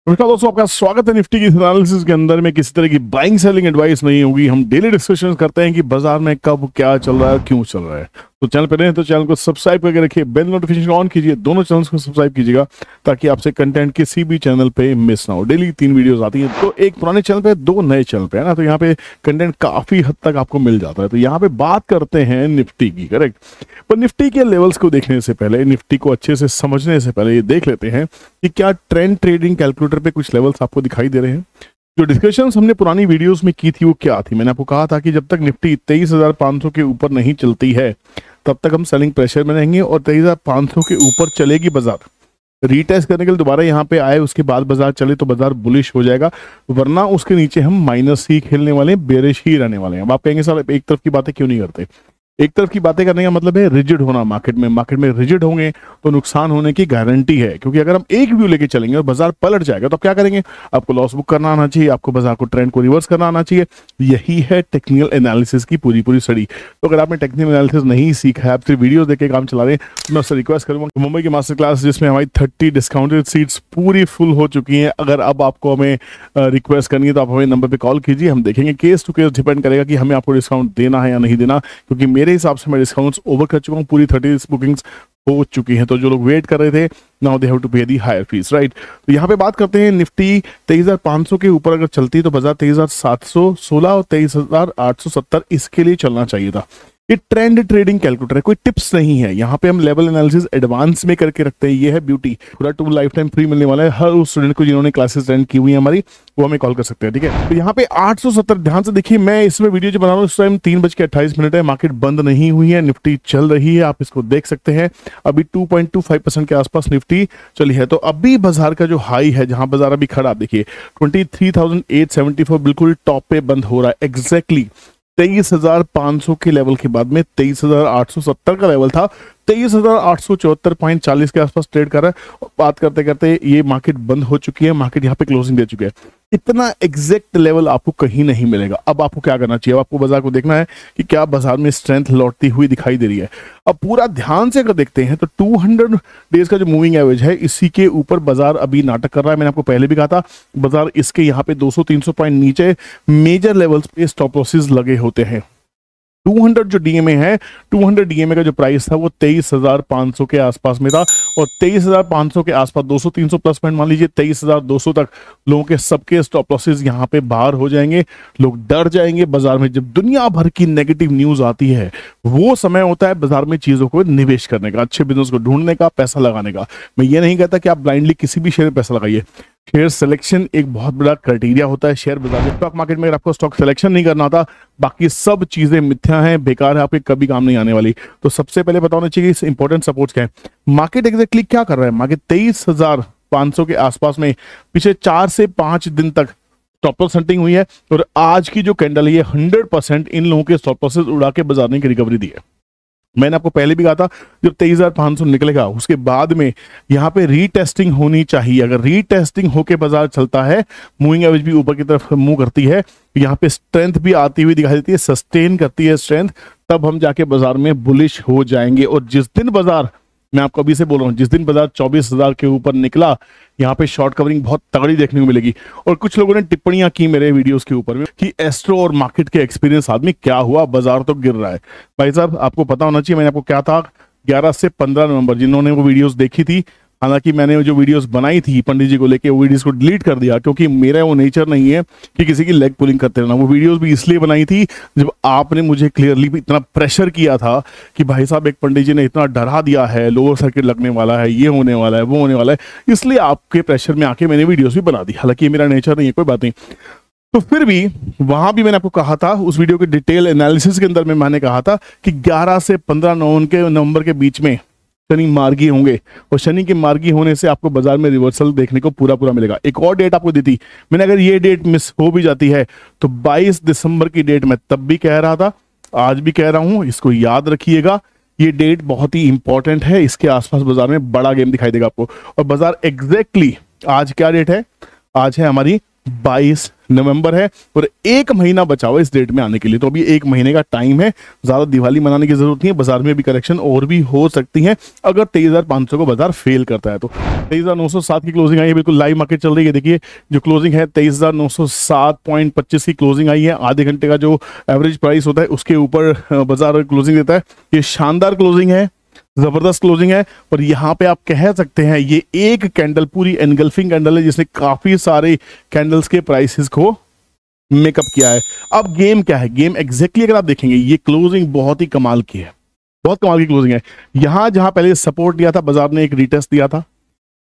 नमस्कार दोस्तों, आपका स्वागत है निफ्टी की एनालिसिस के अंदर में। किसी तरह की बाइंग सेलिंग एडवाइस नहीं होगी। हम डेली डिस्कशन करते हैं कि बाजार में कब क्या चल रहा है, क्यों चल रहा है। तो चैनल पर नए हैं तो चैनल को सब्सक्राइब करके रखिए, बेल नोटिफिकेशन ऑन कीजिए। दोनों चैनल्स को सब्सक्राइब कीजिएगा ताकि आपसे कंटेंट किसी भी चैनल पे मिस ना हो। डेली 3 वीडियोस आती हैं, तो एक पुराने चैनल पे, 2 नए चैनल पे, है ना। तो यहाँ पे कंटेंट काफी हद तक आपको मिल जाता है। तो यहाँ पे बात करते हैं निफ्टी की, करेक्ट। पर निफ्टी के लेवल्स को देखने से पहले, निफ्टी को अच्छे से समझने से पहले ये देख लेते हैं कि क्या ट्रेंड ट्रेडिंग कैलकुलेटर पे कुछ लेवल्स आपको दिखाई दे रहे हैं। जो डिस्कशंस हमने पुरानी वीडियोस में की थी वो क्या थी। मैंने आपको कहा था कि जब तक निफ्टी 23,500 के ऊपर नहीं चलती है तब तक हम सेलिंग प्रेशर में रहेंगे, और 23,500 के ऊपर चलेगी बाजार, रीटेस्ट करने के लिए दोबारा यहाँ पे आए, उसके बाद बाजार चले तो बाजार बुलिश हो जाएगा, वरना उसके नीचे हम माइनस ही खेलने वाले, बेरिश ही रहने वाले हैं। अब आप कहेंगे सर एक तरफ की बातें क्यों नहीं करते। एक तरफ की बातें करने का मतलब है रिजिड होना। मार्केट में रिजिड होंगे तो नुकसान होने की गारंटी है, क्योंकि अगर हम एक व्यू लेके चलेंगे और बाजार पलट जाएगा तो आप क्या करेंगे। आपको लॉस बुक करना आना चाहिए, आपको बाजार को ट्रेंड को रिवर्स करना आना चाहिए। यही है टेक्निकल एनालिसिस की पूरी स्टडी। तो अगर आपने टेक्निकल एनालिसिस नहीं सीखा है, आप सिर्फ वीडियो देख के काम चला रहे हैं, तो मैं उससे रिक्वेस्ट करूंगा मुंबई की मास्टर क्लास, जिसमें हमारी 30 डिस्काउंटेड सीट्स पूरी फुल हो चुकी हैं। अगर अब आपको हमें रिक्वेस्ट करनी है तो आप हमें नंबर पे कॉल कीजिए। हम देखेंगे, केस टू केस डिपेंड करेगा कि हमें आपको डिस्काउंट देना है या नहीं देना, क्योंकि मेरे हिसाब से मैं डिस्काउंट ओवर कर चुका हूँ। पूरी 30 बुकिंग्स हो चुकी हैं। तो जो लोग वेट कर रहे थे, नाउ दे हैव टू पे दी हायर फीस, राइट। तो यहाँ पे बात करते हैं, निफ्टी 23,500 के ऊपर अगर चलती है तो बाजार 23,716 और 23,870 इसके लिए चलना चाहिए था। ये ट्रेंड ट्रेडिंग कैलकुलेटर है, कोई टिप्स नहीं है। यहाँ पे हम लेवल एनालिसिस एडवांस में करके रखते हैं। ये है ब्यूटी। पूरा टूल लाइफ टाइम फ्री मिलने वाला है हर उस स्टूडेंट को जिन्होंने क्लासेस अटेंड की हुई है हमारी, वो हमें कॉल कर सकते हैं, ठीक है। तो यहाँ पे 870, ध्यान से देखिए, मैं इसमें वीडियो जो बना रहा हूँ इस टाइम 3:28 है। मार्केट बंद नहीं हुई है, निफ्टी चल रही है, आप इसको देख सकते हैं। अभी 2.25% के आसपास निफ्टी चली है। तो अभी बाजार का जो हाई है, जहां बाजार अभी खड़ा, आप देखिए 23,874 बिल्कुल टॉप पे बंद हो रहा है। एग्जैक्टली 23,500 के लेवल के बाद में 23,870 का लेवल था, 23,874.40 के आसपास ट्रेड कर रहा है। और बात करते करते ये मार्केट बंद हो चुकी है, मार्केट यहाँ पे क्लोजिंग दे चुकी है। इतना एग्जैक्ट लेवल आपको कहीं नहीं मिलेगा। अब आपको क्या करना चाहिए, अब आपको बाजार को देखना है कि क्या बाजार में स्ट्रेंथ लौटती हुई दिखाई दे रही है। अब पूरा ध्यान से अगर देखते हैं तो 200 डेज का जो मूविंग एवरेज है, इसी के ऊपर बाजार अभी नाटक कर रहा है। मैंने आपको पहले भी कहा था, बाजार इसके यहाँ पे 200-300 पॉइंट नीचे मेजर लेवल्स पे स्टॉप लॉसेस लगे होते हैं। 200 जो डीएमए है, 200 डीएमए का जो प्राइस था वो 23,500 के आसपास में था, और 23,500 के आसपास 200-300 प्लस पॉइंट मान लीजिए 23,200 तक लोगों के सबके स्टॉप लॉसेस यहाँ पे बाहर हो जाएंगे। लोग डर जाएंगे बाजार में। जब दुनिया भर की नेगेटिव न्यूज आती है, वो समय होता है बाजार में चीजों को निवेश करने का, अच्छे बिजनेस को ढूंढने का, पैसा लगाने का। मैं ये नहीं कहता कि आप ब्लाइंडली किसी भी शेयर में पैसा लगाइए। शेयर सिलेक्शन एक बहुत बड़ा क्राइटेरिया होता है शेयर बाजार में। स्टॉक मार्केट में अगर आपको स्टॉक सिलेक्शन नहीं करना आता, बाकी सब चीजें मिथ्या हैं, बेकार है, आपके कभी काम नहीं आने वाली। तो सबसे पहले बताना चाहिए इस इंपॉर्टेंट सपोर्ट्स क्या है। मार्केट एग्जैक्टली क्या कर रहा है। मार्केट 23,500 के आसपास में पिछले 4 से 5 दिन तक स्टॉप लॉस हंटिंग हुई है, और आज की जो कैंडल है ये 100% इन लोगों के स्टॉप लॉसेस उड़ा के बाजार ने रिकवरी दी है। मैंने आपको पहले भी कहा था, जब 23,500 निकलेगा उसके बाद में यहाँ पे रीटेस्टिंग होनी चाहिए। अगर रीटेस्टिंग होके बाजार चलता है, मूविंग एवरेज भी ऊपर की तरफ मूव करती है, यहाँ पे स्ट्रेंथ भी आती हुई दिखाई देती है, सस्टेन करती है स्ट्रेंथ, तब हम जाके बाजार में बुलिश हो जाएंगे। और जिस दिन बाजार, मैं आपको अभी से बोल रहा हूँ, जिस दिन बाजार 24,000 के ऊपर निकला, यहाँ पे शॉर्ट कवरिंग बहुत तगड़ी देखने को मिलेगी। और कुछ लोगों ने टिप्पणियां की मेरे वीडियोस के ऊपर में कि एस्ट्रो और मार्केट के एक्सपीरियंस आदमी, क्या हुआ, बाजार तो गिर रहा है। भाई साहब, आपको पता होना चाहिए, मैंने आपको क्या था, 11 से 15 नवंबर, जिन्होंने वो वीडियोस देखी थी, हालांकि मैंने जो वीडियोस बनाई थी पंडित जी को लेके, वो वीडियोस को डिलीट कर दिया, क्योंकि मेरा वो नेचर नहीं है कि किसी की लेग पुलिंग करते रहना। वो वीडियोस भी इसलिए बनाई थी जब आपने मुझे क्लियरली इतना प्रेशर किया था कि भाई साहब एक पंडित जी ने इतना डरा दिया है, लोअर सर्किट लगने वाला है, ये होने वाला है, वो होने वाला है, इसलिए आपके प्रेशर में आके मैंने वीडियोस भी बना दी। हालांकि मेरा नेचर नहीं है, कोई बात नहीं। तो फिर भी वहां भी मैंने आपको कहा था, उस वीडियो के डिटेल एनालिसिस के अंदर में मैंने कहा था कि 11 से 15 नवंबर के बीच में शनि मार्गी होंगे, और शनि के मार्गी होने से आपको बाजार में रिवर्सल देखने को पूरा मिलेगा। एक और डेट आपको दी थी मैंने, अगर ये डेट मिस हो भी जाती है तो 22 दिसंबर की डेट मैं तब भी कह रहा था, आज भी कह रहा हूं, इसको याद रखिएगा। ये डेट बहुत ही इंपॉर्टेंट है, इसके आसपास बाजार में बड़ा गेम दिखाई देगा आपको। और बाजार एग्जैक्टली आज क्या डेट है, आज है हमारी 22 नवंबर है और एक महीना बचा हुआ इस डेट में आने के लिए। तो अभी एक महीने का टाइम है, ज्यादा दिवाली मनाने की जरूरत नहीं है। बाजार में भी करेक्शन और भी हो सकती है अगर 23,500 को बाजार फेल करता है तो। 23,907 की क्लोजिंग आई है, बिल्कुल लाइव मार्केट चल रही है। देखिए जो क्लोजिंग है 23,907.25 की क्लोजिंग आई है। आधे घंटे का जो एवरेज प्राइस होता है उसके ऊपर बाजार क्लोजिंग देता है। ये शानदार क्लोजिंग है, जबरदस्त क्लोजिंग है। और यहाँ पे आप कह सकते हैं ये एक कैंडल पूरी एनगल्फिंग कैंडल है जिसने काफी सारे कैंडल्स के प्राइसेस को मेकअप किया है। अब गेम क्या है, गेम एग्जैक्टली अगर आप देखेंगे ये क्लोजिंग बहुत ही कमाल की है, बहुत कमाल की क्लोजिंग है। यहां जहां पहले सपोर्ट लिया था बाजार ने एक रिटेस्ट दिया था,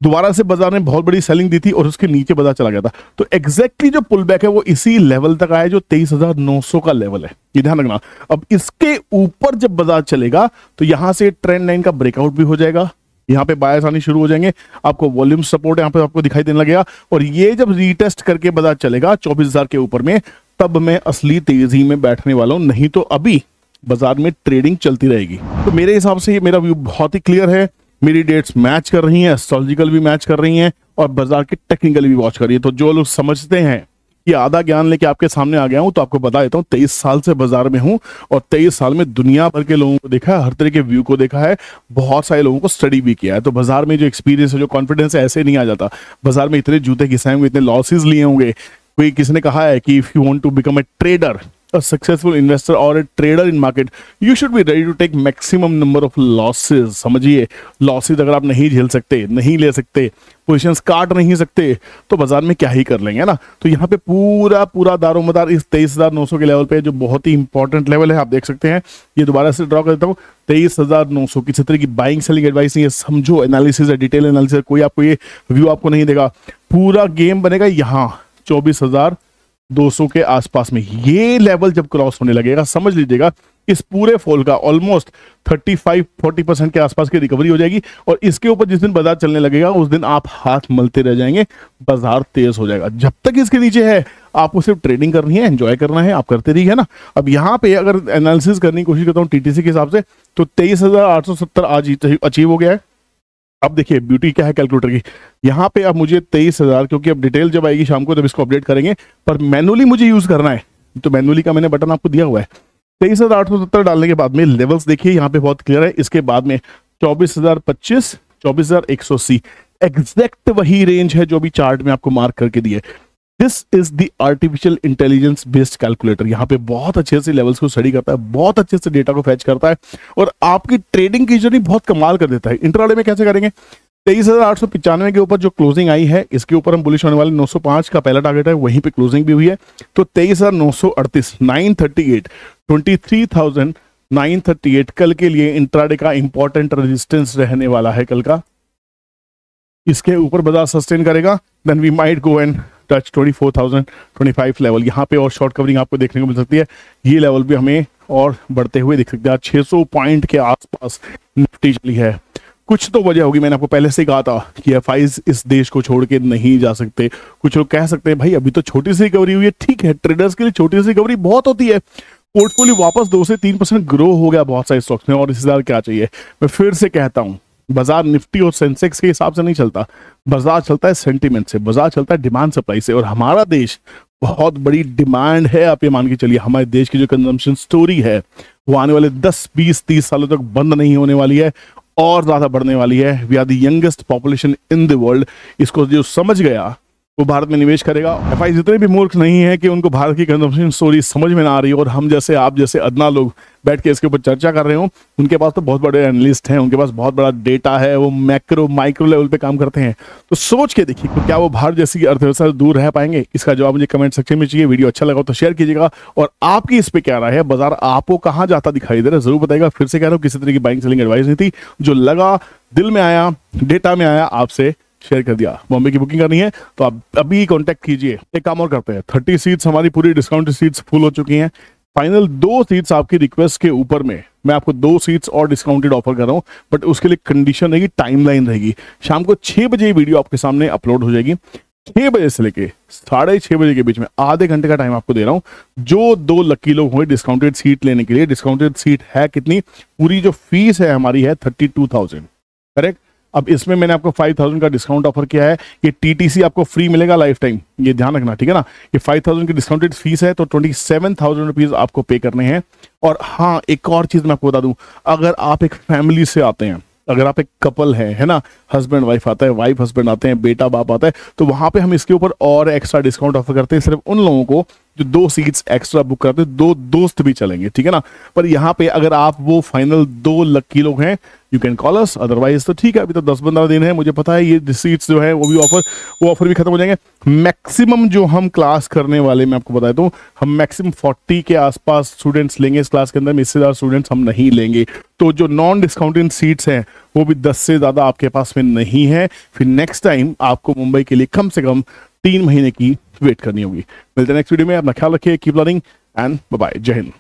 दोबारा से बाजार ने बहुत बड़ी सेलिंग दी थी और उसके नीचे बाजार चला गया था। तो एग्जैक्टली जो पुल बैक है वो इसी लेवल तक आया जो 23,900 का लेवल है, ये ध्यान रखना। अब इसके ऊपर जब बाजार चलेगा तो यहां से ट्रेंड लाइन का ब्रेकआउट भी हो जाएगा, यहाँ पे बायर्स आनी शुरू हो जाएंगे, आपको वॉल्यूम सपोर्ट यहाँ पे आपको दिखाई देने लगेगा। और ये जब रीटेस्ट करके बाजार चलेगा 24,000 के ऊपर में, तब मैं असली तेजी में बैठने वाला हूं, नहीं तो अभी बाजार में ट्रेडिंग चलती रहेगी। तो मेरे हिसाब से मेरा व्यू बहुत ही क्लियर है, मेरी डेट्स मैच कर रही हैं, एस्ट्रोलॉजिकल भी मैच कर रही हैं और बाजार के टेक्निकल भी वॉच कर रही है। तो जो लोग समझते हैं कि आधा ज्ञान लेके आपके सामने आ गया हूं, तो आपको बता देता हूं 23 साल से बाजार में हूं और 23 साल में दुनिया भर के लोगों को देखा है, हर तरह के व्यू को देखा है, बहुत सारे लोगों को स्टडी भी किया है। तो बाजार में जो एक्सपीरियंस है, जो कॉन्फिडेंस है, ऐसे नहीं आ जाता। बाजार में इतने जूते घिसाए होंगे, इतने लॉसेज लिए होंगे। कोई किसी ने कहा है कि if you want to become a trader, a successful investor or a trader in market, you should be ready to take maximum number of losses। समझिए, लॉसेज अगर आप नहीं झेल सकते, नहीं ले सकते, पोजीशंस काट नहीं सकते, तो बाजार में क्या ही कर लेंगे ना। तो यहाँ पे पूरा पूरा दारोमदार इस 23,900 के लेवल पे, जो बहुत ही इंपॉर्टेंट लेवल है, आप देख सकते हैं। ये दोबारा से ड्रॉ कर देता हूँ, 23,900। किसी तरह की बाइंग सेलिंग एडवाइस नहीं है, समझो एनालिसिस है, डिटेल एनालिसिस। कोई आपको ये व्यू आपको नहीं देगा, पूरा गेम बनेगा यहाँ 24,200 के आसपास में। ये लेवल जब क्रॉस होने लगेगा, समझ लीजिएगा इस पूरे फॉल का ऑलमोस्ट 35-40% के आसपास की रिकवरी हो जाएगी। और इसके ऊपर जिस दिन बाजार चलने लगेगा उस दिन आप हाथ मलते रह जाएंगे, बाजार तेज हो जाएगा। जब तक इसके नीचे है आपको सिर्फ ट्रेडिंग करनी है, एंजॉय करना है, आप करते रहिए ना। अब यहाँ पे अगर एनालिसिस करने की कोशिश करता हूँ टीटीसी के हिसाब से, तो 23,870 आज अचीव हो गया है। अब देखिए ब्यूटी क्या है कैलकुलेटर की, यहाँ पे अब मुझे 23,000, क्योंकि अब डिटेल जब आएगी शाम को तब इसको अपडेट करेंगे, पर मैनुअली मुझे यूज करना है, तो मैनुअली का मैंने बटन आपको दिया हुआ है। 23,870 डालने के बाद में लेवल्स देखिए यहाँ पे बहुत क्लियर है। इसके बाद में 24,025, 24,180 एग्जैक्ट वही रेंज है जो भी चार्ट में आपको मार्क करके दिए। This is the artificial intelligence based calculator. यहाँ पे बहुत अच्छे से लेवल्स को स्टडी करता है, बहुत अच्छे से डेटा को फैच करता है और आपकी ट्रेडिंग की जर्नी बहुत कमाल कर देता है। इंट्राडे में कैसे करेंगे, 23,895 के ऊपर जो क्लोजिंग आई है इसके ऊपर हम बुलिश होने वाले। 905 का पहला टारगेट है, वहीं पे क्लोजिंग भी हुई है। तो 23,938, 938, 23,938 कल के लिए इंट्राडे का इंपॉर्टेंट रेजिस्टेंस रहने वाला है कल का। इसके ऊपर बाजार सस्टेन करेगा, then we might go and touch 24,025 level. यहाँ पे और शॉर्ट कवरिंग आपको देखने को मिल सकती है। ये लेवल भी हमें और बढ़ते हुए दिख सकते हैं। 600 पॉइंट के आसपास निफ्टी चली है। कुछ तो वजह होगी, मैंने आपको पहले से कहा था कि एफआईज इस देश को छोड़ के नहीं जा सकते। कुछ लोग कह सकते हैं भाई अभी तो छोटी सी रिकवरी हुई है, ठीक है, ट्रेडर्स के लिए छोटी सी रिकवरी बहुत होती है। पोर्टफोलियो वापस 2 से 3% ग्रो हो गया बहुत सारे स्टॉक्स में, और इससे ज्यादा क्या चाहिए। मैं फिर से कहता हूं, बाजार निफ्टी और सेंसेक्स के हिसाब से नहीं चलता, बाजार चलता है सेंटीमेंट से, बाजार चलता है डिमांड सप्लाई से। और हमारा देश बहुत बड़ी डिमांड है, आप ये मान के चलिए। हमारे देश की जो कंजम्पशन स्टोरी है वो आने वाले 10, 20, 30 सालों तक बंद नहीं होने वाली है और ज्यादा बढ़ने वाली है। We are the youngest population in the world. इसको जो समझ गया वो भारत में निवेश करेगा। एफआई जितने भी मूर्ख नहीं है कि उनको भारत की कंजम्पशन स्टोरी समझ में ना आ रही और हम जैसे, आप जैसे अदना लोग बैठ के इसके ऊपर चर्चा कर रहे हो, उनके पास तो बहुत बड़े एनालिस्ट हैं, उनके पास बहुत बड़ा डेटा है, वो मैक्रो माइक्रो लेवल पे काम करते हैं। तो सोच के देखिए तो क्या वो भारत जैसी अर्थव्यवस्था से दूर रह पाएंगे। इसका जवाब मुझे कमेंट सेक्शन में चाहिए। वीडियो अच्छा लगा तो शेयर कीजिएगा और आपकी इस पे क्या राय है, बाजार आपको कहाँ जाता दिखाई दे रहा है जरूर बताइएगा। फिर से कह रहा हूँ, किसी तरह की बाइंग सेलिंग एडवाइस नहीं थी, जो लगा दिल में आया, डेटा में आया, आपसे शेयर कर दिया। बॉम्बे की बुकिंग करनी है तो आप अभी कांटेक्ट कीजिए। एक काम और करते हैं, 30 सीट्स हमारी पूरी डिस्काउंटेड सीट्स फुल हो चुकी हैं। फाइनल 2 सीट्स आपकी रिक्वेस्ट के ऊपर में मैं आपको 2 सीट्स और डिस्काउंटेड ऑफर कर रहा हूं, बट उसके लिए कंडीशन रहेगी, टाइमलाइन रहेगी। शाम को 6 बजे वीडियो आपके सामने अपलोड हो जाएगी। 6 बजे से लेके 6:30 बजे के बीच में आधे घंटे का टाइम आपको दे रहा हूं। जो 2 लकी लोग हुए डिस्काउंटेड सीट लेने के लिए, डिस्काउंटेड सीट है कितनी, पूरी जो फीस है हमारी है 32,000, करेक्ट। अब इसमें मैंने आपको 5000 का डिस्काउंट ऑफर किया है। ये टीटीसी आपको फ्री मिलेगा लाइफ टाइम, ये ध्यान रखना, ठीक है ना। ये 5000 की डिस्काउंटेड फीस है, तो 27,000 रुपीज आपको पे करने हैं। और हाँ, एक और चीज मैं आपको बता दूं, अगर आप एक फैमिली से आते हैं, अगर आप एक कपल है ना, हस्बैंड वाइफ आता है, वाइफ हस्बैंड आते हैं, बेटा बाप आता है, तो वहां पे हम इसके ऊपर और एक्स्ट्रा डिस्काउंट ऑफर करते हैं सिर्फ उन लोगों को जो 2 सीट्स एक्स्ट्रा बुक करते हैं, 2 दोस्त भी चलेंगे, ठीक है ना। पर यहाँ पे अगर आप वो फाइनल 2 लकी लोग हैं, you can call us, otherwise तो ठीक है, अभी तो 10-15 दिन है, मुझे पता है ये सीट्स जो है वो ऑफर भी खत्म हो जाएंगे। मैक्सिमम जो हम क्लास करने वाले, मैं आपको बता दूं, हम मैक्सिमम 40 के आसपास स्टूडेंट्स लेंगे इस क्लास के अंदर में, इससे ज्यादा स्टूडेंट्स हम नहीं लेंगे। तो जो नॉन डिस्काउंटेड सीट्स हैं वो भी 10 से ज्यादा आपके पास में नहीं है। फिर नेक्स्ट टाइम आपको मुंबई के लिए कम से कम 3 महीने की वेट करनी होगी। मिलते हैं नेक्स्ट वीडियो में, अपना ख्याल रखिए, keep learning and bye bye, जय हिंद।